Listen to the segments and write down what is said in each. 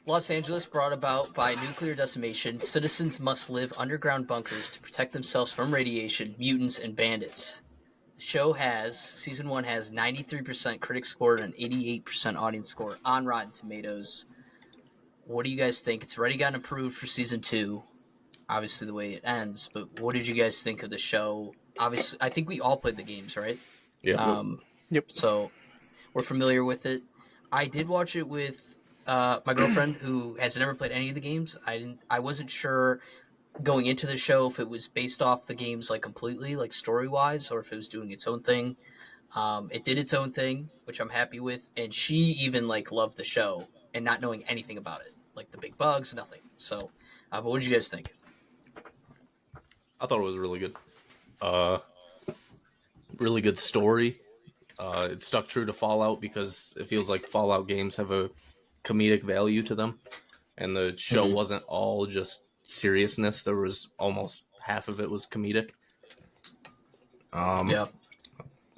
Los Angeles brought about by nuclear decimation, citizens must live underground bunkers to protect themselves from radiation, mutants, and bandits. The show season 1 has 93% critic score and an 88% audience score on Rotten Tomatoes. What do you guys think? It's already gotten approved for season 2, obviously the way it ends, but what did you guys think of the show? Obviously, I think we all played the games, right? Yeah. Yep. So we're familiar with it. I did watch it with my girlfriend, who has never played any of the games. I wasn't sure going into the show if it was based off the games like completely, like story wise, or if it was doing its own thing. It did its own thing, which I'm happy with, and she even like loved the show and not knowing anything about it, like the big bugs, nothing. So, but what did you guys think? I thought it was really good. Really good story. It stuck true to Fallout because it feels like Fallout games have a comedic value to them, and the show wasn't all just seriousness. There was almost half of it was comedic. Yeah.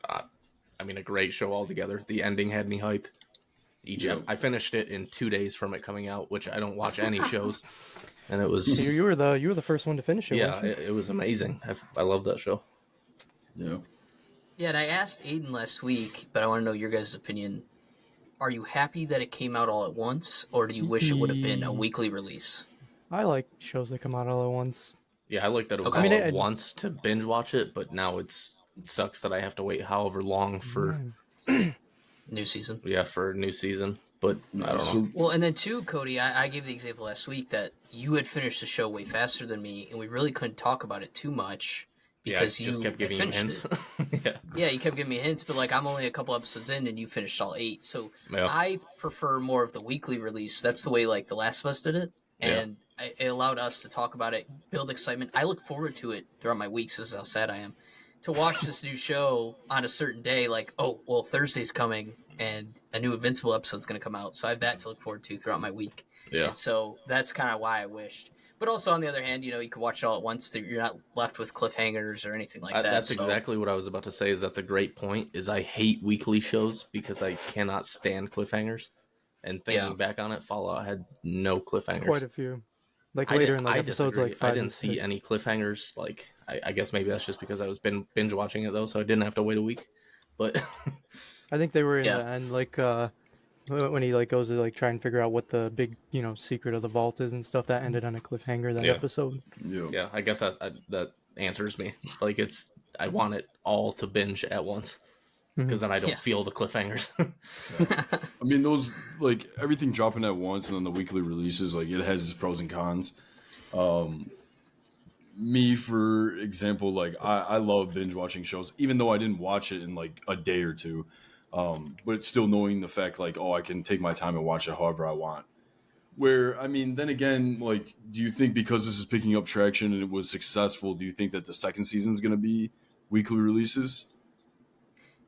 I mean, a great show altogether. The ending had me hype. I finished it in 2 days from it coming out, which I don't watch any shows, and it was You were the first one to finish it. yeah, weren't you? it was amazing. I love that show. Yeah. Yeah, and I asked Aiden last week, but I want to know your guys' opinion. Are you happy that it came out all at once, or do you wish it would have been a weekly release? I like shows that come out all at once. Yeah, I like that it was Okay. all I at mean, once to binge watch it, but now it sucks that I have to wait however long for New season. for a new season. But I don't know. Well, and then too, Cody, I gave the example last week that you had finished the show way faster than me, and we really couldn't talk about it too much because you you just kept giving me hints. Yeah, you kept giving me hints, but like I'm only a couple episodes in, and you finished all 8. So Yeah. I prefer more of the weekly release. That's the way like The Last of Us did it, and it allowed us to talk about it, build excitement. I look forward to it throughout my weeks. This is how sad I am to watch this new show on a certain day. Like, oh, well, Thursday's coming, and a new Invincible episode's going to come out, so I have that to look forward to throughout my week. Yeah. And so that's kind of why I wished. But also, on the other hand, you can watch it all at once. You're not left with cliffhangers or anything like that. That's exactly what I was about to say. That's a great point. Is I hate weekly shows because I cannot stand cliffhangers. And thinking back on it, Fallout had no cliffhangers. Quite a few. Like later in episodes, disagree. like 5 I didn't see any cliffhangers. Like I guess maybe that's just because I was binge watching it though, so I didn't have to wait a week. But I think they were in the end, like when he like goes to like try and figure out what the big secret of the vault is and stuff. That ended on a cliffhanger. That episode. Yeah, I guess that answers me. Like I want it all to binge at once because then I don't feel the cliffhangers. I mean, those, like, everything dropping at once and then the weekly releases, like, it has its pros and cons. Me, for example, like, I love binge watching shows, even though I didn't watch it in, like, a day or two. But still knowing the fact, like, I can take my time and watch it however I want. Where, I mean, then again, like, do you think because this is picking up traction and it was successful, do you think that the second season is going to be weekly releases?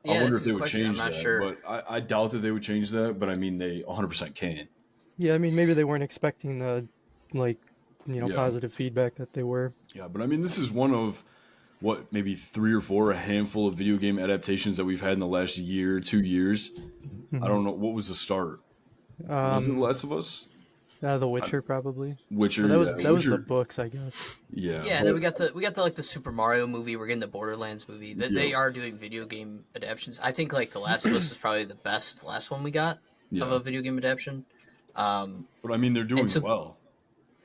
Yeah, I wonder that's if a they good would question. change I'm not that, sure. but I doubt that they would change that. But I mean, they 100% can. Yeah, I mean maybe they weren't expecting the positive feedback that they were. Yeah, but I mean, this is one of what, maybe 3 or 4, a handful of video game adaptations that we've had in the last year, 2 years. I don't know what was the start. Was it The Last of Us? The Witcher probably. Witcher. But that was Witcher. the books, I guess. Yeah. Yeah, and then we got the like the Super Mario movie. We're getting the Borderlands movie. They are doing video game adaptations. I think like The Last of Us is probably the last one we got of a video game adaptation. But I mean, they're doing well.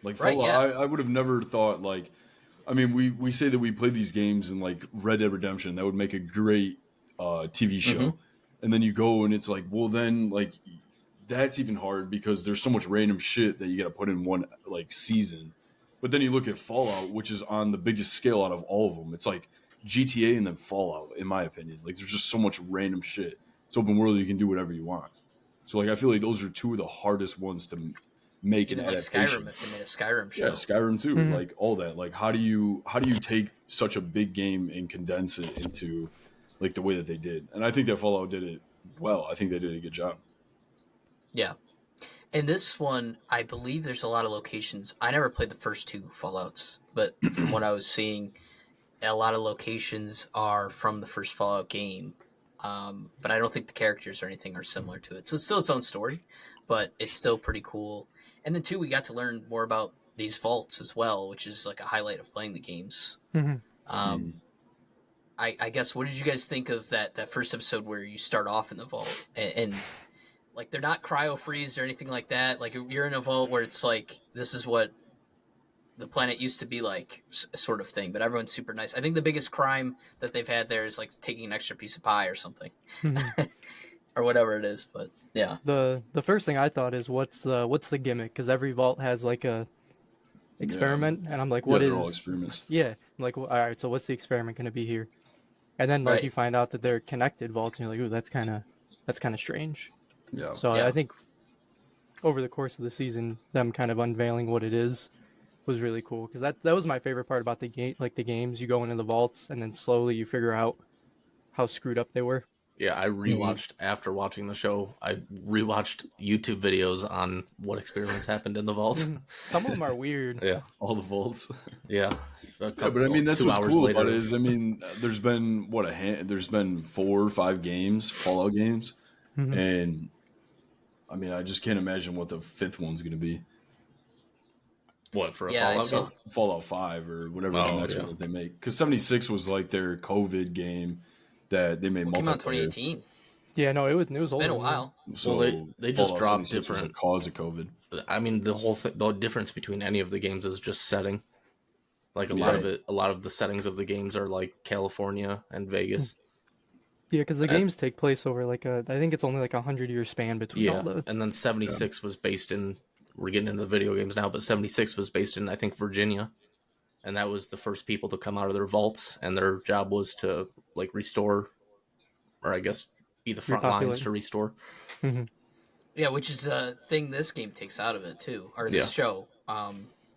Like Fallout, I would have never thought, like, I mean, we say that we play these games and like Red Dead Redemption, that would make a great TV show. And then you go and it's like, well, then like that's even hard because there's so much random shit that you got to put in one like season. But then you look at Fallout, which is on the biggest scale out of all of them. It's like GTA and then Fallout, in my opinion. Like there's just so much random shit. It's open world, you can do whatever you want. So like I feel like those are two of the hardest ones to make an adaptation. Skyrim, if they made a Skyrim show. Yeah, Skyrim too. Like all that. Like how do you take such a big game and condense it into like the way that they did? And I think that Fallout did it well. I think they did a good job. Yeah. And this one, I believe there's a lot of locations. I never played the first 2 Fallouts, but from what I was seeing, a lot of locations are from the first Fallout game. But I don't think the characters or anything are similar to it. So it's still its own story. but it's still pretty cool. And then, too, we got to learn more about these vaults as well, which is like a highlight of playing the games. I guess, what did you guys think of that first episode where you start off in the vault? And like, they're not cryo-freeze or anything like that. Like, you're in a vault where it's like, this is what the planet used to be like, sort of thing. But everyone's super nice. I think the biggest crime that they've had there is like taking an extra piece of pie or something. Or whatever it is, but yeah. The first thing I thought is what's the gimmick? Because every vault has like a experiment, and I'm like, what is? They're all experiments. Yeah, I'm like, well, all right, so what's the experiment going to be here? And then like you find out that they're connected vaults, and you're like, ooh, that's kind of strange. Yeah. So I think over the course of the season, them kind of unveiling what it is was really cool, because that was my favorite part about the game. Like the games, you go into the vaults, and then slowly you figure out how screwed up they were. Yeah, I rewatched after watching the show. I rewatched YouTube videos on what experiments happened in the vault. Some of them are weird. Yeah, all the vaults. Yeah, but I mean that's what's cool about it is, I mean, there's been there's been 4 or 5 games, Fallout games, and I mean I just can't imagine what the 5th one's going to be. What for a Fallout game? Fallout 5 or whatever the next one that they make, because 76 was like their COVID game. That they made multiplayer. Came out in 2018. Yeah, no, it was it's old. Been a while. So well, they just dropped different cause of COVID. I mean, the difference between any of the games is just setting. Like a lot of the settings of the games are like California and Vegas. Yeah, because the games take place over like I think it's only like 100-year span between all the. And then 76 was based in. We're getting into the video games now, but 76 was based in, I think, Virginia. And that was the first people to come out of their vaults, and their job was to like restore, or I guess be the front lines to restore. Yeah, which is a thing this game takes out of it too, or this show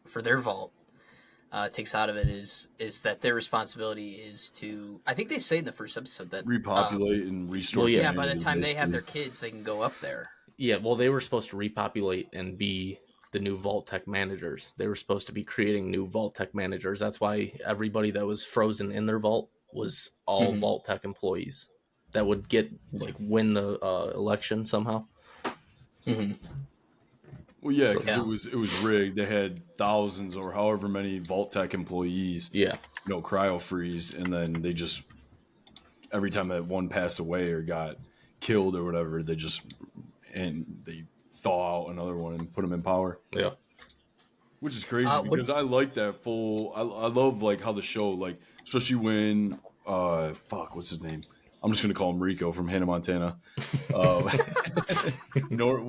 for their vault takes out of it is that their responsibility is to. I think they say in the first episode that repopulate and restore. Well, yeah, by the time they have their kids, they can go up there. Yeah, well, they were supposed to repopulate and be the new Vault Tech managers. They were supposed to be creating new Vault Tech managers. That's why everybody that was frozen in their vault was all Vault Tech employees that would get win the election somehow. Well, yeah, because it was rigged. They had thousands or however many Vault Tech employees. Yeah, cryo freeze, and then they just every time that one passed away or got killed or whatever, they thaw out another one and put them in power. Yeah. Which is crazy because I like that full. I love like how the show, like especially when what's his name? I'm just gonna call him Rico from Hannah Montana. What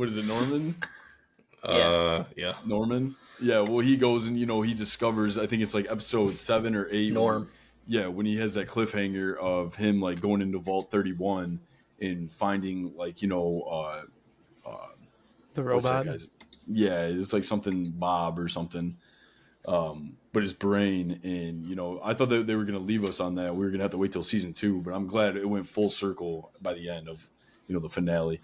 is it, Norman? Yeah. Norman. Yeah. Well, he goes and he discovers. I think it's like episode 7 or 8. Norm. When he has that cliffhanger of him like going into Vault 31 and finding the robot. Yeah, it's like something Bob or something. But his brain, and I thought that they were going to leave us on that. We were going to have to wait till season 2, but I'm glad it went full circle by the end of the finale.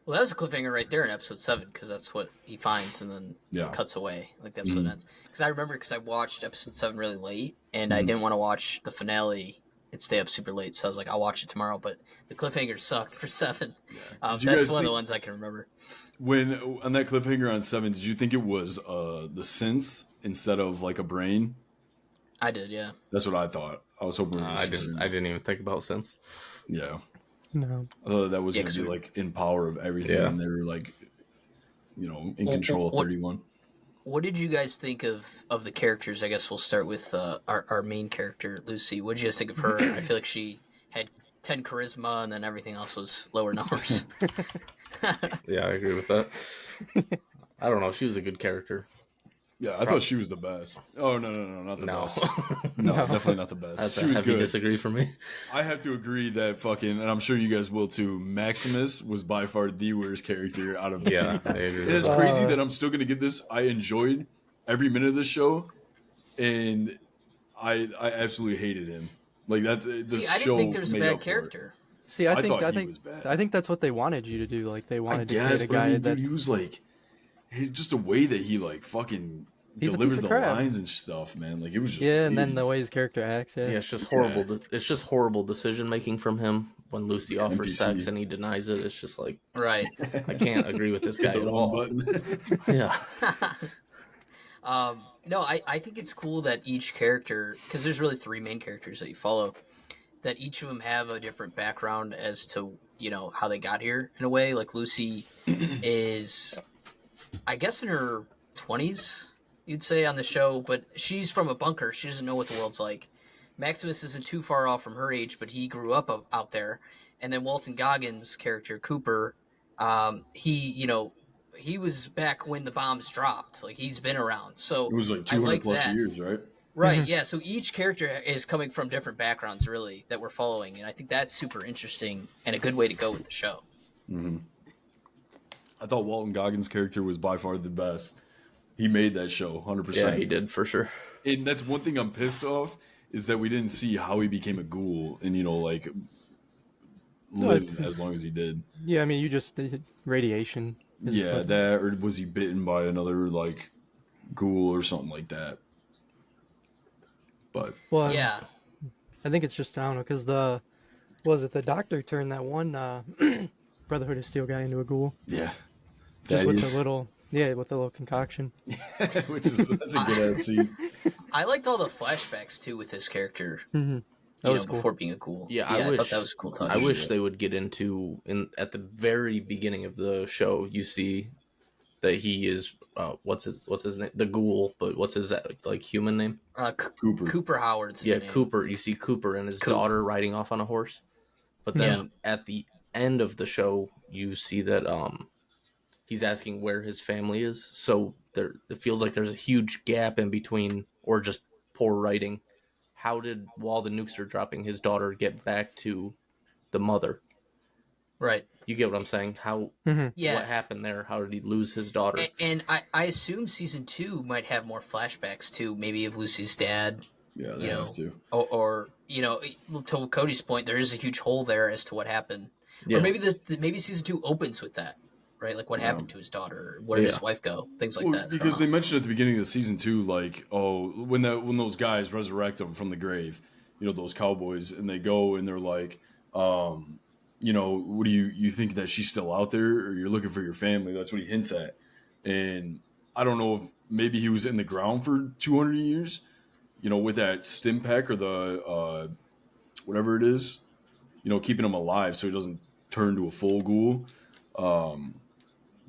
Well, that was a cliffhanger right there in episode 7 because that's what he finds, and then it cuts away like the episode ends. Because I watched episode 7 really late, and I didn't want to watch the finale and stay up super late, so I was like, I'll watch it tomorrow. But the cliffhanger sucked for 7. That's one of the ones I can remember. When on that cliffhanger on 7, did you think it was the synths instead of like a brain? I did, yeah. That's what I thought. I was hoping. I didn't even think about synths. Yeah. No. I thought that was going to be like in power of everything, and they were like, in control of 31. What did you guys think of the characters? I guess we'll start with our main character, Lucy. What did you guys think of her? I feel like she had 10 charisma, and then everything else was lower numbers. Yeah, I agree with that. I don't know. She was a good character. Yeah, I thought she was the best. Oh, no, not the best. No, definitely not the best. She was good. Disagree for me. I have to agree that and I'm sure you guys will too, Maximus was by far the worst character out of Yeah, I agree. It is crazy that I'm still going to give this. I enjoyed every minute of this show, and I absolutely hated him. Like that's the show. I didn't think there was a bad character. See, I think that's what they wanted you to do. Like they wanted to create a guy dude, he was like, just the way that he like fucking delivered the lines and stuff, man. Like it was just and then the way his character acts. Yeah, it's just horrible. It's just horrible decision making from him when Lucy offers NPC. sex and he denies it. It's just like, right. I can't agree with this guy at all. Yeah. No, I think it's cool that each character, because there's really 3 main characters that you follow, that each of them have a different background as to, you know, how they got here in a way. Like Lucy is, I guess, in her 20s, you'd say, on the show, but she's from a bunker. She doesn't know what the world's like. Maximus isn't too far off from her age, but he grew up out there. And then Walton Goggins' character, Cooper, he was back when the bombs dropped. Like, he's been around. So it was like 200 plus years, right? Right, yeah. So each character is coming from different backgrounds, really, that we're following. And I think that's super interesting and a good way to go with the show. Mm-hmm. I thought Walton Goggins' character was by far the best. He made that show, 100%. Yeah, he did, for sure. And that's one thing I'm pissed off, is that we didn't see how he became a ghoul and, you know, like, live as long as he did. Yeah, I mean, you just did radiation. Yeah, that, or was he bitten by another, like, ghoul or something like that? But well, yeah, I think it's just, I don't know, because the doctor turned that one Brotherhood of Steel guy into a ghoul. Yeah. Just with a little concoction. That's a good ass scene. I liked all the flashbacks too with his character. Mm-hmm. That was cool. Cool. Before being a ghoul. Yeah, I wish, thought that was a cool touch. I wish they would get into at the very beginning of the show. You see that he is what's his name? The ghoul, but what's his like human name? Cooper Howard's his name. Cooper. You see Cooper and his daughter riding off on a horse. But then at the end of the show, you see that he's asking where his family is. So it feels like there's a huge gap in between, or just poor writing. How did, while the nukes are dropping, his daughter get back to the mother? Right. You get what I'm saying? How? Yeah. What happened there? How did he lose his daughter? And I assume season 2 might have more flashbacks too, maybe of Lucy's dad. Yeah, they have to. Or you know, to Cody's point, there is a huge hole there as to what happened. Yeah. Or maybe maybe season 2 opens with that, right? Like what happened to his daughter, where did his wife go, things like that. Because they mentioned at the beginning of the season 2, like, when those guys resurrect him from the grave, you know, those cowboys, and they go and they're like, you know, what do you think that she's still out there, or you're looking for your family? That's what he hints at. And I don't know if maybe he was in the ground for 200 years, you know, with that stim pack or the whatever it is, you know, keeping him alive so he doesn't turn to a full ghoul.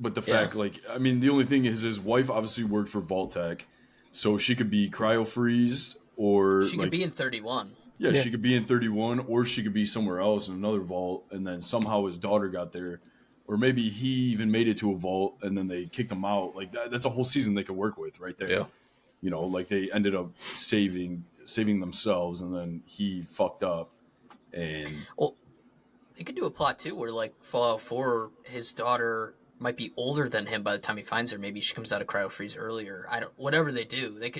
But the fact, like, I mean, the only thing is his wife obviously worked for Vault-Tec, so she could be cryo-freezed, or she could be in 31. Yeah, she could be in 31, or she could be somewhere else in another vault, and then somehow his daughter got there. Or maybe he even made it to a vault, and then they kicked him out. Like, that's a whole season they could work with right there. Yeah. You know, like, they ended up saving themselves, and then he fucked up. And well, they could do a plot, too, where, like, Fallout 4, his daughter might be older than him by the time he finds her. Maybe she comes out of cryo-freeze earlier. Whatever they do, they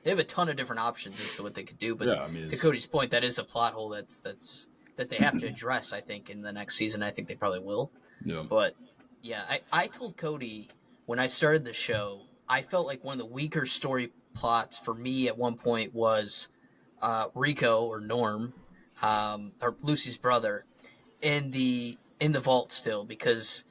have a ton of different options as to what they could do. But to Cody's point, that is a plot hole that they have to address, I think, in the next season. I think they probably will. Yeah. But yeah, I told Cody when I started the show, I felt like one of the weaker story plots for me at one point was Rico, or Norm, or Lucy's brother, in the vault still, because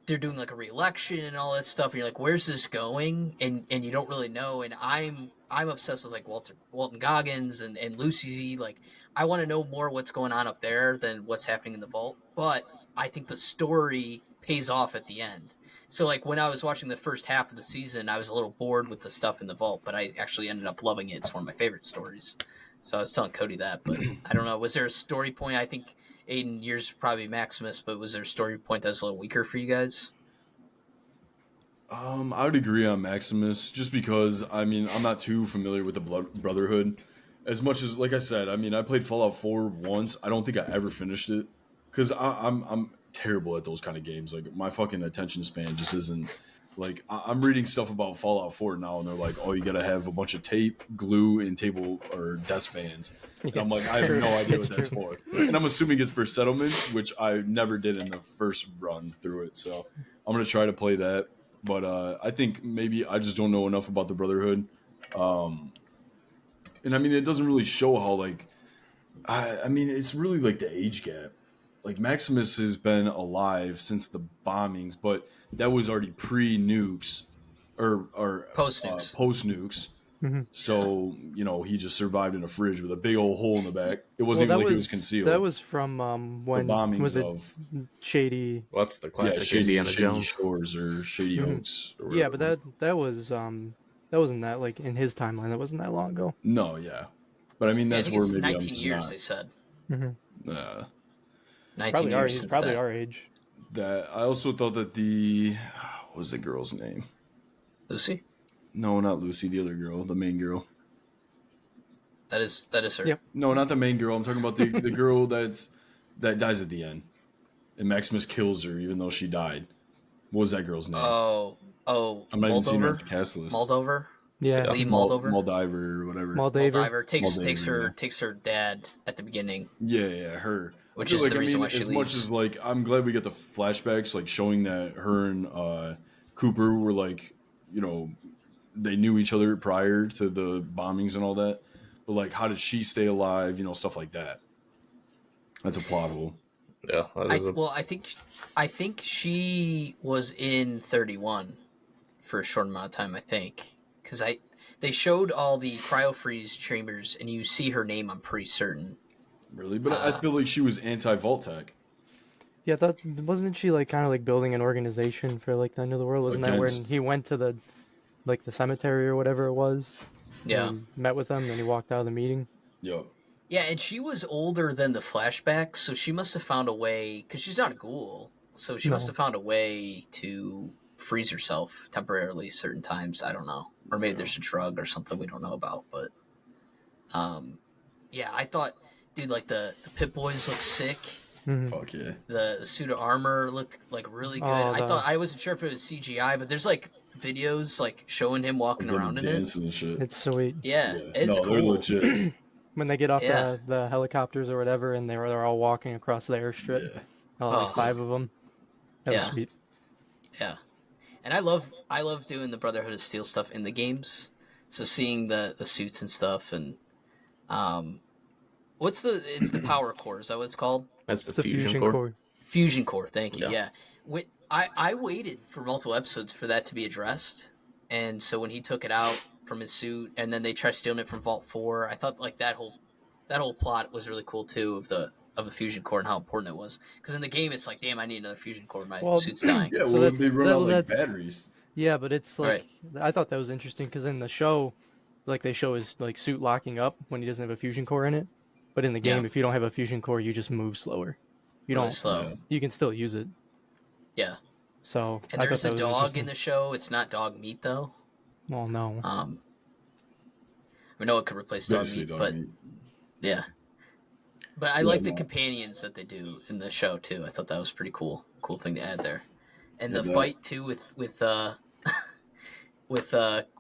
they're doing like a re-election and all that stuff, and you're like, where's this going? And you don't really know. And I'm obsessed with like Walton Goggins and Lucy. Like, I want to know more what's going on up there than what's happening in the vault. But I think the story pays off at the end. So like when I was watching the first half of the season, I was a little bored with the stuff in the vault, but I actually ended up loving it. It's one of my favorite stories. So I was telling Cody that, but I don't know. Was there a story point? I think Aiden, yours probably Maximus, but was there a story point that was a little weaker for you guys? I would agree on Maximus, just because, I mean, I'm not too familiar with the Brotherhood. As much as, like I said, I mean, I played Fallout 4 once. I don't think I ever finished it, because I'm terrible at those kind of games. Like, my fucking attention span just isn't, like, I'm reading stuff about Fallout 4 now, and they're like, oh, you gotta have a bunch of tape, glue, and table or desk fans. And I'm like, I have no idea what that's for. And I'm assuming it's for settlements, which I never did in the first run through it. So I'm going to try to play that. but I think maybe I just don't know enough about the Brotherhood. And I mean, it doesn't really show how like I mean, it's really like the age gap. Like Maximus has been alive since the bombings, but that was already pre-nukes or Post nukes. Post nukes. Mm-hmm. So he just survived in a fridge with a big old hole in the back. It wasn't even like it was concealed. That was from when the bombings was it of Shady? Well, that's the classic shady Indiana Jones. Shores or Shady Mhm. Oaks. Or Yeah, whatever. but that wasn't that like in his timeline. That wasn't that long ago. No, yeah, but I mean I that's think where it's maybe 19 I'm just years. not. They said Mm-hmm. 19 Probably our years age. since Probably that. our age. That I also thought that what was the girl's name? Lucy. No, not Lucy. The other girl, the main girl. That is her. Yep. No, not the main girl. I'm talking about the girl that dies at the end, and Maximus kills her even though she died. What was that girl's name? Oh, I'm not even seeing her on Moldover. the cast list. Moldover. Yeah. Lee Moldover. Moldiver or whatever. Moldiver takes Moldaver, takes her dad at the beginning. Yeah, her. Which is the reason why she as leaves. much as like I'm glad we get the flashbacks, like showing that her and Cooper were like, they knew each other prior to the bombings and all that. But like, how did she stay alive? Stuff like that. That's a plot hole. Yeah. I think she was in 31 for a short amount of time. I think because they showed all the cryo-freeze chambers, and you see her name. I'm pretty certain. Really, but I feel like she was anti-Vault-Tec. Yeah, wasn't she like kind of like building an organization for like the end of the world? Wasn't that when he went to the cemetery or whatever it was? Yeah. And met with them, then he walked out of the meeting. Yep. Yeah, and she was older than the flashbacks, so she must have found a way, because she's not a ghoul, so she must have found a way to freeze herself temporarily certain times. I don't know. Or maybe there's a drug or something we don't know about, but yeah, I thought, dude, like the Pip-Boys look sick. Mm-hmm. Fuck yeah. The suit of armor looked like really good. I wasn't sure if it was CGI, but there's like videos like showing him walking around in it. And shit. It's sweet. Yeah, it's They're cool. legit. When they get off the helicopters or whatever, and they're all walking across the airstrip. Yeah. There's 5 of them. That was sweet. Yeah, and I love doing the Brotherhood of Steel stuff in the games. So seeing the suits and stuff, and it's the power core. Is that what it's called? That's It's the a fusion core. Fusion core. Thank you. Yeah. Yeah. I waited for multiple episodes for that to be addressed, and so when he took it out from his suit, and then they tried stealing it from Vault 4, I thought like that whole plot was really cool too of the fusion core and how important it was. Because in the game, it's like, damn, I need another fusion core. My suit's dying. Yeah, well, they run out like batteries. Yeah, but it's like I thought that was interesting because in the show, like they show his like suit locking up when he doesn't have a fusion core in it. But in the game, if you don't have a fusion core, you just move slower. You Really don't. slow. You can still use it. Yeah. So and I there's thought a that was dog interesting. in the show. It's not dog meat though. Well, no. I know it could replace dog meat, but yeah. But I like the companions that they do in the show too. I thought that was pretty cool thing to add there. And the fight too with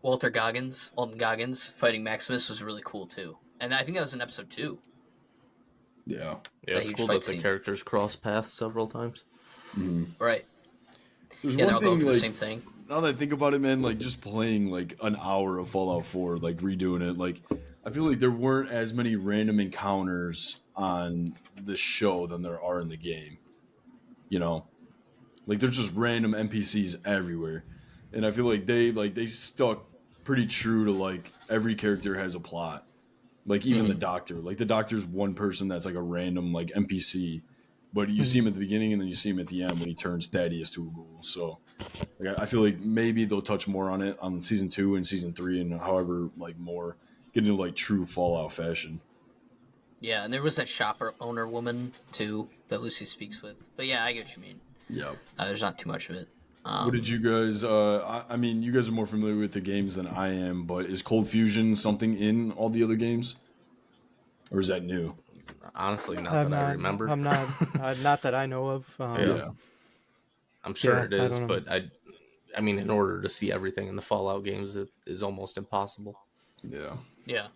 Walton Goggins fighting Maximus was really cool too. And I think that was in episode 2. Yeah, it's cool that the characters cross paths several times. Mm-hmm. Right. There's one they're all thing, going for the same thing. Now that I think about it, man, like just playing like an hour of Fallout 4, like redoing it, like I feel like there weren't as many random encounters on the show than there are in the game. Like there's just random NPCs everywhere, and I feel like they stuck pretty true to like every character has a plot. Like even the doctor, like the doctor's one person that's like a random like NPC, but you see him at the beginning and then you see him at the end when he turns Thaddeus to a ghoul. So like, I feel like maybe they'll touch more on it on season 2 and season 3 and however like more get into like true Fallout fashion. Yeah, and there was that shop owner woman too that Lucy speaks with. But yeah, I get what you mean. Yeah, there's not too much of it. What did you guys? I mean, you guys are more familiar with the games than I am, but is Cold Fusion something in all the other games, or is that new? Honestly, not that I remember. I'm not. Not that I know of. Yeah, I'm sure it is, but I mean, in order to see everything in the Fallout games, it is almost impossible. Yeah. Yeah.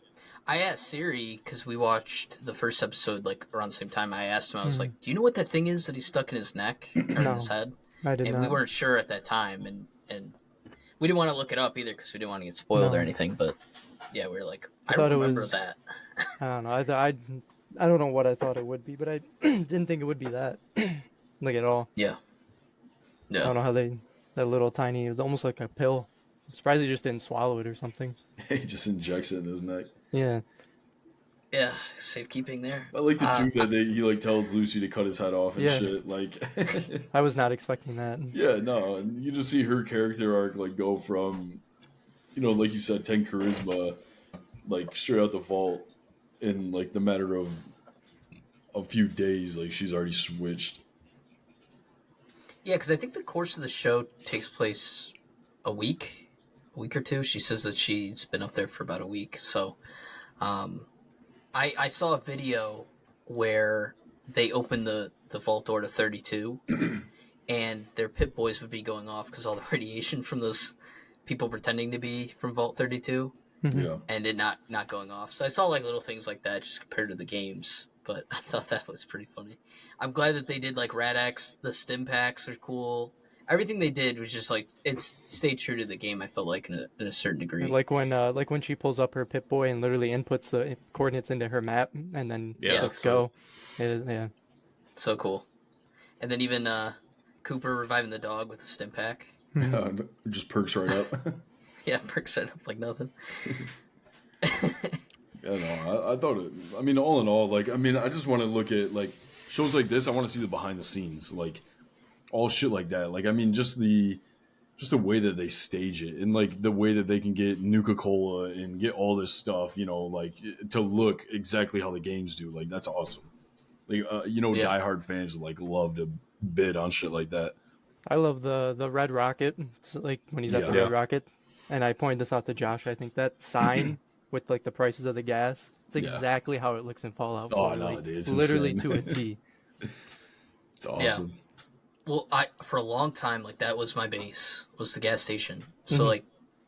I asked Siri because we watched the first episode like around the same time. I asked him, I was like, "Do you know what that thing is that he's stuck in his neck or in his head?" I did and not. we weren't sure at that time, and We didn't want to look it up either because we didn't want to get spoiled or anything. But yeah, we were like, I don't remember that. I don't know. I don't know what I thought it would be, but I didn't think it would be that, like at all. Yeah. I don't know how that little tiny. It was almost like a pill. I'm surprised he just didn't swallow it or something. He just injects it in his neck. Yeah. Yeah, safekeeping there. I like the two that he like tells Lucy to cut his head off and shit. Like, I was not expecting that. Yeah, no, and you just see her character arc like go from, like you said, 10 charisma, like straight out the vault in like the matter of a few days. Like she's already switched. Yeah, because I think the course of the show takes place a week or two. She says that she's been up there for about a week. So, I saw a video where they opened the vault door to 32, and their pit boys would be going off because all the radiation from those people pretending to be from Vault 32, and it not going off. So I saw like little things like that just compared to the games. But I thought that was pretty funny. I'm glad that they did like Rad-X. The stim packs are cool. Everything they did was just like it stayed true to the game. I felt like in a certain degree. Like when she pulls up her Pip-Boy and literally inputs the coordinates into her map and then let's go. Yeah, so cool. And then even Cooper reviving the dog with the stim pack. Just perks right up. Yeah, perks right up like nothing. Yeah, no, I thought it. I mean, all in all, like, I mean, I just want to look at like shows like this. I want to see the behind the scenes, like all shit like that. Like, I mean, just the way that they stage it and like the way that they can get Nuka-Cola and get all this stuff, like to look exactly how the games do. Like, that's awesome. Like, diehard fans like love to bid on shit like that. I love the Red Rocket. It's like when he's at the Red Rocket, and I pointed this out to Josh. I think that sign with like the prices of the gas, it's exactly how it looks in Fallout 4. Oh no, like, it's literally insane. to a T. It's awesome. Yeah. Well, for a long time, like that was my base, was the gas station. So like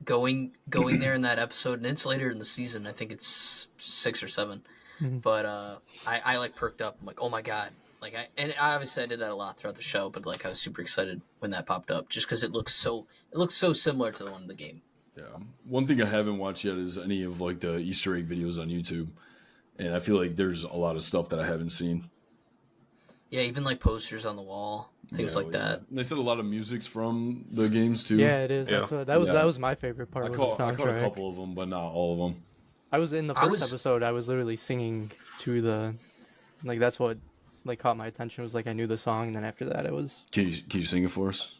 going there in that episode, and it's later in the season. I think it's 6 or 7. But I like perked up. I'm like, oh my god! Like obviously I did that a lot throughout the show, but like I was super excited when that popped up, just because it looks so similar to the one in the game. Yeah. One thing I haven't watched yet is any of like the Easter egg videos on YouTube, and I feel like there's a lot of stuff that I haven't seen. Yeah, even like posters on the wall, things like that. And they said a lot of music's from the games too. Yeah, it is. Yeah. That was my favorite part. I caught a couple of them, but not all of them. I was in the first episode. I was literally singing to the, like that's what, like caught my attention. It was like I knew the song, and then after that it was. Can you sing it for us?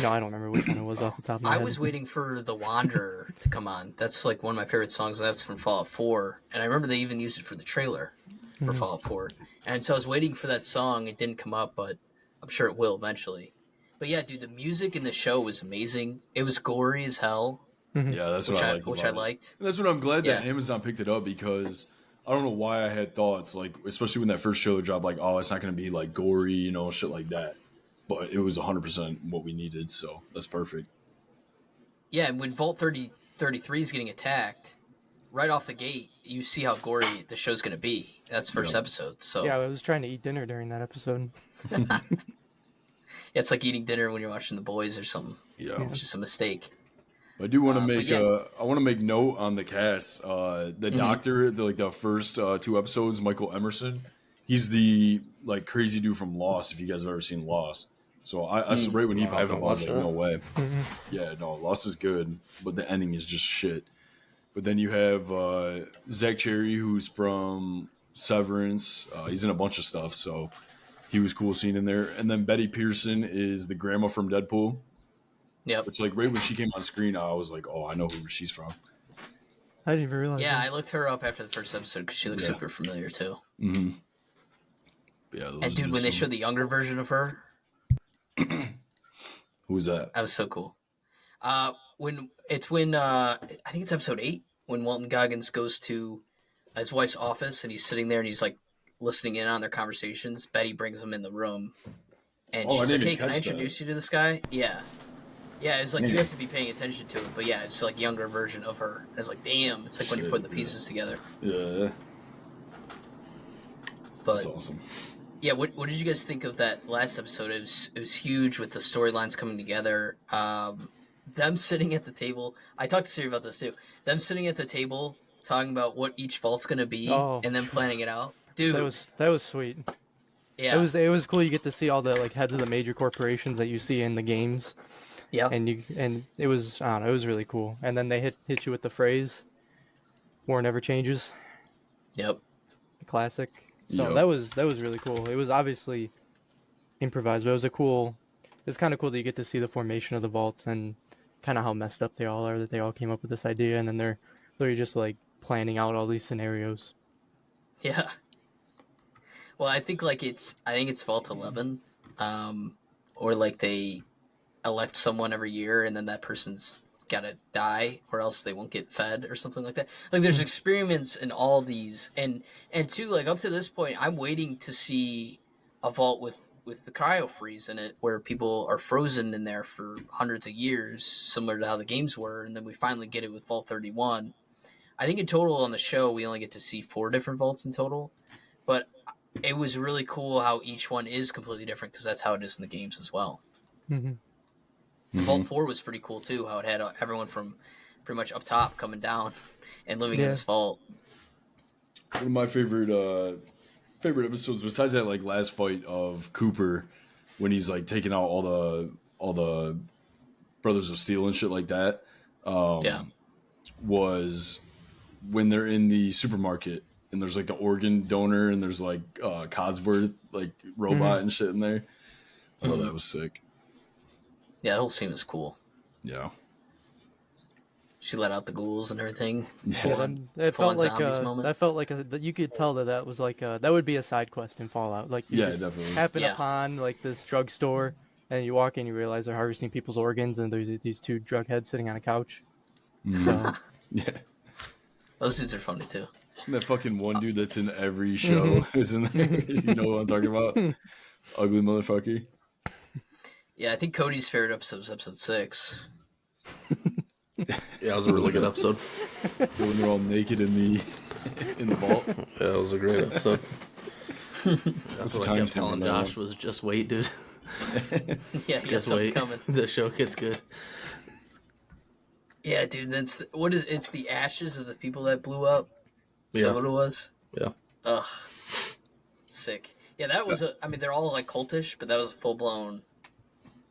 No, I don't remember which one it was off the top of my head. I was waiting for The Wanderer to come on. That's like one of my favorite songs, and that's from Fallout 4. And I remember they even used it for the trailer for Fallout 4. And so I was waiting for that song. It didn't come up, but I'm sure it will eventually. But yeah, dude, the music in the show was amazing. It was gory as hell. Yeah, that's what I liked. Which I liked. And that's what I'm glad that Amazon picked it up, because I don't know why I had thoughts, like, especially when that first show dropped, like, oh, it's not going to be like gory, shit like that. But it was 100% what we needed, so that's perfect. Yeah, and when Vault 33 is getting attacked, right off the gate, you see how gory the show's going to be. That's the first episode. So yeah, I was trying to eat dinner during that episode. It's like eating dinner when you're watching The Boys or something. Yeah, which is a mistake. I do want to make I want to make note on the cast. The doctor, the first 2 episodes, Michael Emerson. He's the like crazy dude from Lost. If you guys have ever seen Lost. So I right when he popped up, I was like, no way. Yeah, no, Lost is good, but the ending is just shit. But then you have Zach Cherry, who's from Severance. He's in a bunch of stuff, so he was cool seeing in there. And then Betty Pearson is the grandma from Deadpool. Yep. It's like right when she came on screen, I was like, oh, I know who she's from. I didn't even realize. Yeah, I looked her up after the first episode because she looks super familiar too. Mm-hmm. Yeah, and dude, when they showed the younger version of her. Who was that? That was so cool. I think it's episode 8 when Walton Goggins goes to his wife's office and he's sitting there and he's like listening in on their conversations. Betty brings him in the room and she's like, "Hey, can I introduce you to this guy?" Yeah, it's like you have to be paying attention to it, but yeah, it's like younger version of her. And it's like, damn, it's like when you put the pieces together. Yeah, but that's awesome. Yeah, what did you guys think of that last episode? It was huge with the storylines coming together. them sitting at the table. I talked to Siri about this too. Them sitting at the table talking about what each vault's gonna be, and then planning it out. Dude, that was sweet. Yeah, it was cool. You get to see all the like heads of the major corporations that you see in the games. Yeah, and it was, I don't know, it was really cool. And then they hit you with the phrase, "War never changes." Yep. The classic. So Yep. that was really cool. It was obviously improvised, but it's kind of cool that you get to see the formation of the vaults and kind of how messed up they all are, that they all came up with this idea and then they're literally just like planning out all these scenarios. Yeah. Well, I think it's Vault 11, or like they elect someone every year and then that person's gotta die or else they won't get fed or something like that. Like there's experiments in all these, and too, like up to this point I'm waiting to see a vault with the cryo freeze in it where people are frozen in there for hundreds of years, similar to how the games were, and then we finally get it with Vault 31. I think in total on the show we only get to see 4 different vaults in total, but it was really cool how each one is completely different because that's how it is in the games as well. Mm-hmm. Vault 4 was pretty cool too, how it had everyone from pretty much up top coming down and living in this vault. One of my favorite episodes, besides that like last fight of Cooper when he's like taking out all the Brothers of Steel and shit like that, was when they're in the supermarket and there's like the organ donor and there's like Codsworth like robot and shit in there. Oh, that was sick. Yeah, the whole scene was cool. Yeah. She let out the ghouls and everything. Yeah, it felt like that felt like you could tell that was like that would be a side quest in Fallout. Like you definitely happen upon like this drugstore and you walk in, you realize they're harvesting people's organs and there's these 2 drug heads sitting on a couch. So yeah, those dudes are funny too. And that fucking one dude that's in every show is in there. You know what I'm talking about? Ugly motherfucker. Yeah, I think Cody's favorite episode was episode 6. Yeah, it was a really good episode. When they're all naked in the vault. Yeah, it was a great episode. That's what I kept telling Josh was just wait, dude. Yeah, he got something coming. The show gets good. Yeah, dude, it's the ashes of the people that blew up. Is that what it was? Yeah. Ugh. Sick. Yeah, that was they're all like cultish, but that was a full blown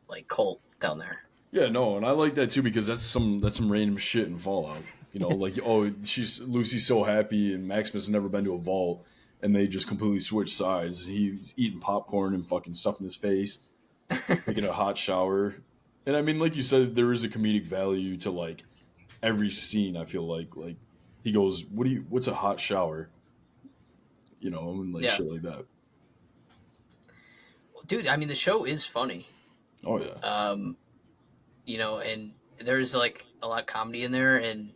like cult down there. Yeah, no, and I like that too because that's some random shit in Fallout. You know, like Lucy's so happy and Maximus has never been to a vault and they just completely switch sides. He's eating popcorn and fucking stuff in his face, taking a hot shower. And I mean, like you said, there is a comedic value to like every scene. I feel like he goes, what's a hot shower? You know, and like shit like that. Dude, I mean the show is funny. Oh yeah. You know, and there's like a lot of comedy in there, and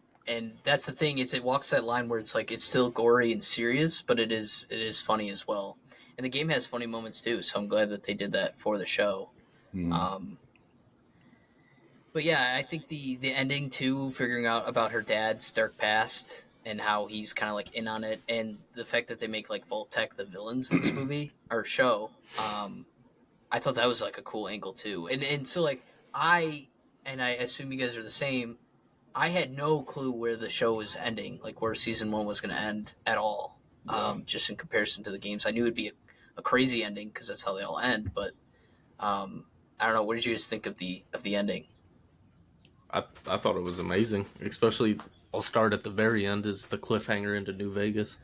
that's the thing, is it walks that line where it's like it's still gory and serious, but it is funny as well. And the game has funny moments too, so I'm glad that they did that for the show. But yeah, I think the ending too, figuring out about her dad's dark past and how he's kind of like in on it, and the fact that they make like Vault-Tec the villains in this movie or show, I thought that was like a cool angle too. And so like I assume you guys are the same. I had no clue where the show was ending, like where season 1 was going to end at all. Just in comparison to the games, I knew it'd be a crazy ending because that's how they all end. But I don't know. What did you guys think of the ending? I thought it was amazing, especially I'll start at the very end is the cliffhanger into New Vegas.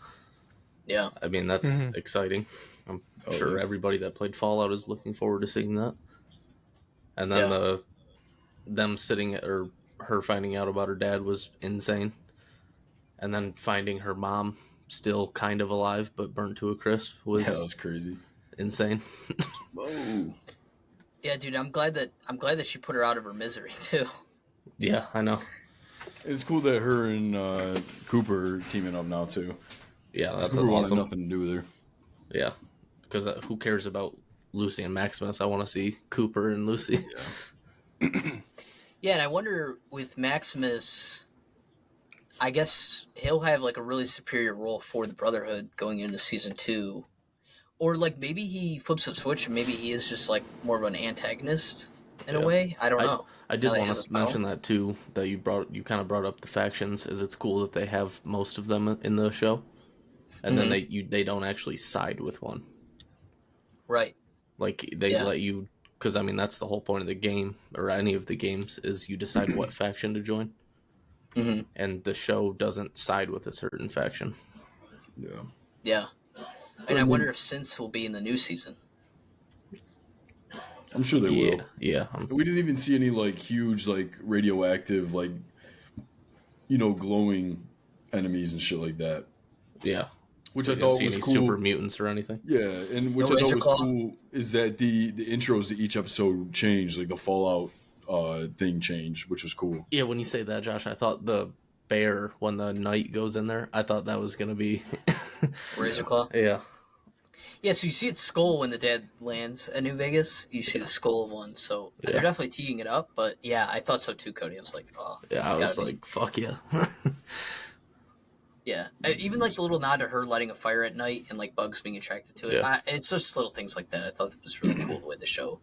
Yeah, I mean that's exciting. I'm sure everybody that played Fallout is looking forward to seeing that. And then them sitting or her finding out about her dad was insane. And then finding her mom still kind of alive but burnt to a crisp was that was crazy. Insane. Whoa. Yeah, dude, I'm glad that she put her out of her misery too. Yeah, I know. It's cool that her and Cooper are teaming up now too. Yeah, that's Cooper awesome. wanted nothing to do with her. Yeah, because who cares about Lucy and Maximus? I want to see Cooper and Lucy. Yeah. Yeah, and I wonder with Maximus, I guess he'll have like a really superior role for the Brotherhood going into season 2. Or like maybe he flips a switch and maybe he is just like more of an antagonist in a way. I don't know. I did want to mention that too. That you kind of brought up the factions. Is it's cool that they have most of them in the show, and then they don't actually side with one. Right. Like they let you, because I mean that's the whole point of the game or any of the games is you decide what faction to join, and the show doesn't side with a certain faction. Yeah. Yeah. And I wonder if synths will be in the new season. I'm sure they will. Yeah. We didn't even see any like huge like radioactive like glowing enemies and shit like that. Yeah. Which I thought was cool. Super mutants or anything. Yeah, and which I thought was cool is that the intros to each episode changed, like the Fallout thing changed, which was cool. Yeah, when you say that, Josh, I thought the bear when the knight goes in there, I thought that was gonna be Razorclaw. Yeah. Yeah, so you see its skull when the dad lands at New Vegas. You see the skull of one, so they're definitely teeing it up. But yeah, I thought so too, Cody. I was like, oh, yeah, I was like, fuck yeah. Yeah, even like the little nod to her lighting a fire at night and like bugs being attracted to it. Yeah. It's just little things like that. I thought it was really cool the way the show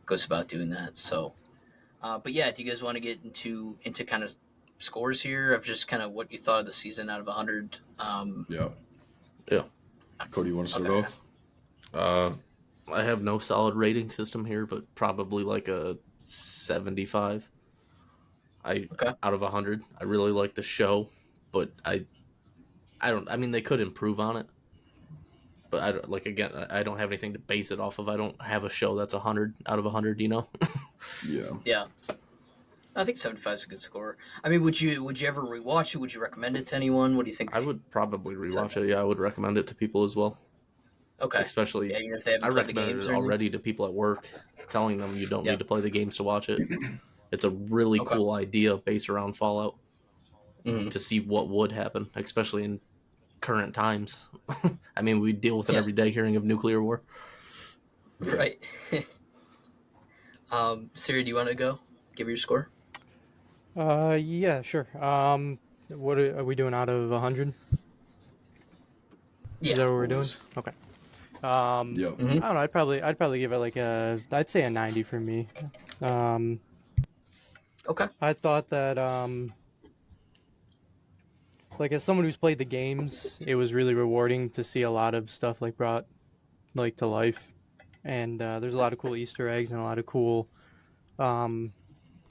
goes about doing that. So, but yeah, do you guys want to get into kind of scores here of just kind of what you thought of the season out of 100? Yeah. Cody, you want to start off? I have no solid rating system here, but probably like a 75. Out of 100. I really like the show, but I mean, they could improve on it, but I don't have anything to base it off of. I don't have a show that's 100 out of 100. Yeah. I think 75 is a good score. I mean, would you ever rewatch it? Would you recommend it to anyone? What do you think? I would probably rewatch it. Yeah, I would recommend it to people as well. Okay. Especially, even if they haven't played the games it already to people at work, telling them you don't need to play the games to watch it. It's a really cool idea based around Fallout to see what would happen, especially in current times. I mean, we deal with it every day, hearing of nuclear war. Right. Siri, do you want to go? Give your score. Yeah, sure. What are we doing out of 100? Yeah. Is that what we're doing? Okay. I don't know. I'd probably give it like I'd say a 90 for me. Okay. I thought that like as someone who's played the games, it was really rewarding to see a lot of stuff like brought like to life, and there's a lot of cool Easter eggs and a lot of cool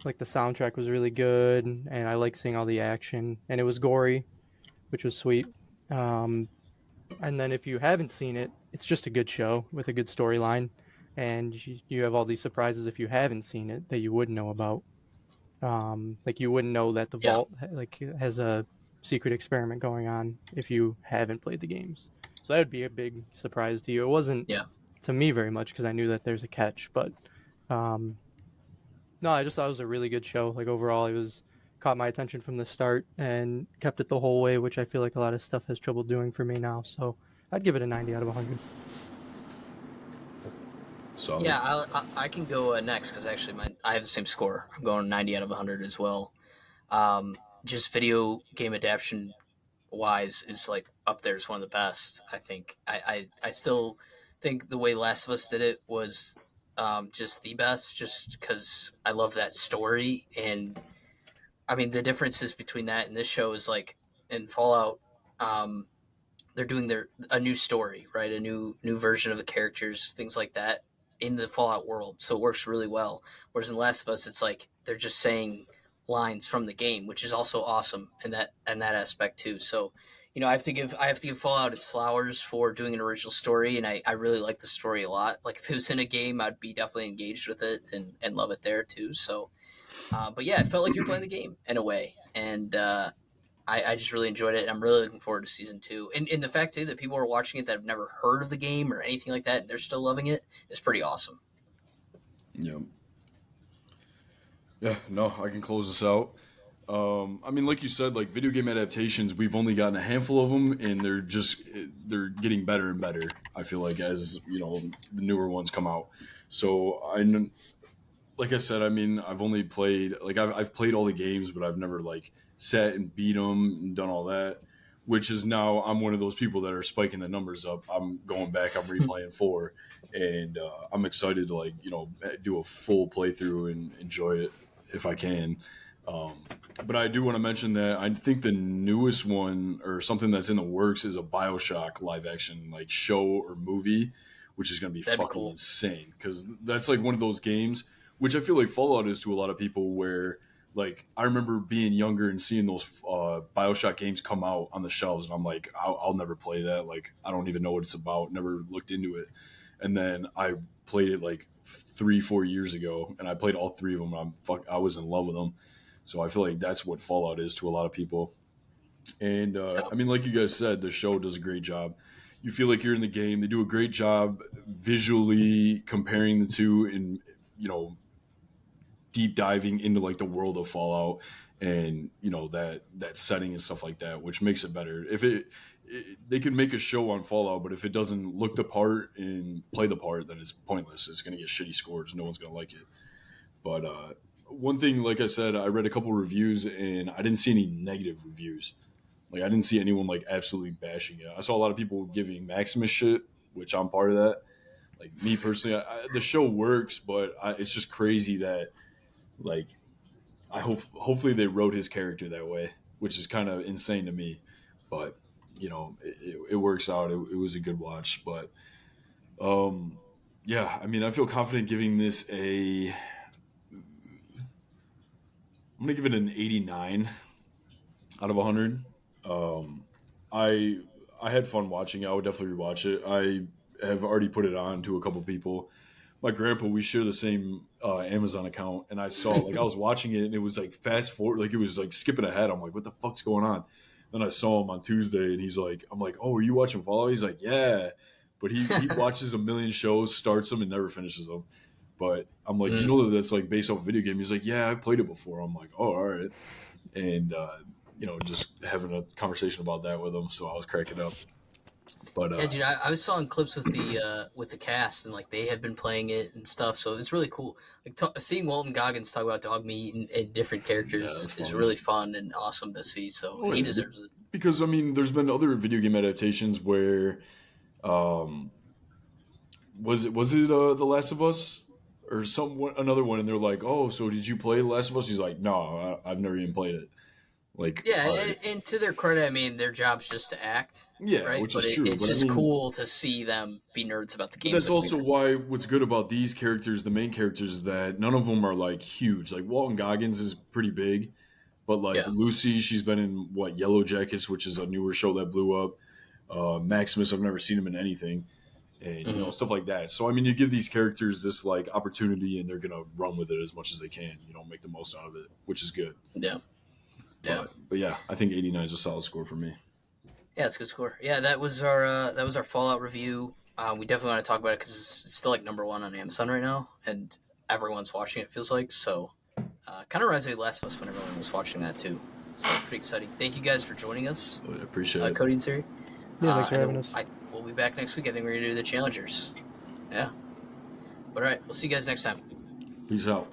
like the soundtrack was really good, and I like seeing all the action, and it was gory, which was sweet. And then if you haven't seen it, it's just a good show with a good storyline, and you have all these surprises if you haven't seen it that you wouldn't know about. Like you wouldn't know that the vault like has a secret experiment going on if you haven't played the games. So that would be a big surprise to you. It wasn't to me very much because I knew that there's a catch, but no, I just thought it was a really good show. Like overall, it caught my attention from the start and kept it the whole way, which I feel like a lot of stuff has trouble doing for me now. So I'd give it a 90 out of 100. Solid. Yeah, I can go next because actually I have the same score. I'm going 90 out of 100 as well. Just video game adaptation wise is like up there as one of the best. I think I still think the way Last of Us did it was just the best, just because I love that story. And I mean, the differences between that and this show is like in Fallout, they're doing a new story, right? A new version of the characters, things like that in the Fallout world. So it works really well. Whereas in Last of Us, it's like they're just saying lines from the game, which is also awesome in that aspect too. So, I have to give Fallout its flowers for doing an original story, and I really like the story a lot. Like if it was in a game, I'd be definitely engaged with it and love it there too. So, but yeah, it felt like you're playing the game in a way, and I just really enjoyed it. And I'm really looking forward to season 2. And the fact too that people are watching it that have never heard of the game or anything like that, and they're still loving it is pretty awesome. Yeah. Yeah, no, I can close this out. I mean, like you said, like video game adaptations, we've only gotten a handful of them, and they're getting better and better. I feel like as the newer ones come out. So like I said, I mean, I've only played I've played all the games, but I've never like sat and beat them and done all that. Which is now I'm one of those people that are spiking the numbers up. I'm going back, I'm replaying 4, and I'm excited to do a full playthrough and enjoy it. if I can. But I do want to mention that I think the newest one or something that's in the works is a BioShock live action like show or movie, which is going to be That'd be fucking cool. insane because that's like one of those games, which I feel like Fallout is to a lot of people where like I remember being younger and seeing those BioShock games come out on the shelves and I'm like, I'll never play that. Like, I don't even know what it's about. Never looked into it. And then I played it like 3-4 years ago and I played all three of them. I was in love with them. So I feel like that's what Fallout is to a lot of people. And I mean, like you guys said, the show does a great job. You feel like you're in the game. They do a great job visually comparing the two and, deep diving into like the world of Fallout and, that setting and stuff like that, which makes it better. If they could make a show on Fallout, but if it doesn't look the part and play the part, then it's pointless. It's going to get shitty scores. No one's going to like it. But, one thing, like I said, I read a couple reviews and I didn't see any negative reviews. Like I didn't see anyone like absolutely bashing it. I saw a lot of people giving Maximus shit, which I'm part of that. Like me personally, the show works, but it's just crazy that like hopefully they wrote his character that way, which is kind of insane to me. But it works out. It was a good watch, but yeah, I mean, I feel confident giving this I'm gonna give it an 89 out of 100. I had fun watching it. I would definitely rewatch it. I have already put it on to a couple people. My grandpa, we share the same Amazon account, and I saw like I was watching it, and it was like fast forward, like it was like skipping ahead. I'm like, what the fuck's going on? Then I saw him on Tuesday, and I'm like, oh, are you watching Fallout? He's like, yeah, but he watches a million shows, starts them, and never finishes them. But I'm like, that's like based off a video game. He's like, yeah, I played it before. I'm like, oh, all right. And, just having a conversation about that with him. So I was cracking up. But yeah, dude, I was saw clips with the cast and like they had been playing it and stuff. So it's really cool. Like seeing Walton Goggins talk about dog meat and different characters is really fun and awesome to see. So he deserves it. Because I mean, there's been other video game adaptations where, was it The Last of Us? Or another one, and they're like, "Oh, so did you play The Last of Us?" He's like, "No, I've never even played it." Like, yeah, and to their credit, I mean, their job's just to act, right? Which but is true. It's just cool to see them be nerds about the game. That's also why what's good about these characters, the main characters, is that none of them are like huge. Like Walton Goggins is pretty big, but like Lucy, she's been in Yellow Jackets, which is a newer show that blew up. Maximus, I've never seen him in anything. And stuff like that. So I mean, you give these characters this like opportunity, and they're gonna run with it as much as they can. Make the most out of it, which is good. Yeah. But yeah, I think 89 is a solid score for me. Yeah, it's a good score. Yeah, that was our Fallout review. We definitely want to talk about it because it's still like number 1 on Amazon right now, and everyone's watching it. It feels like so. Kind of reminds me of Last of Us when everyone was watching that too. So pretty exciting. Thank you guys for joining us. I appreciate it, Cody and Siri. Yeah, thanks for having us. We'll be back next week. I think we're going to do the Challengers. Yeah. But all right, we'll see you guys next time. Peace out.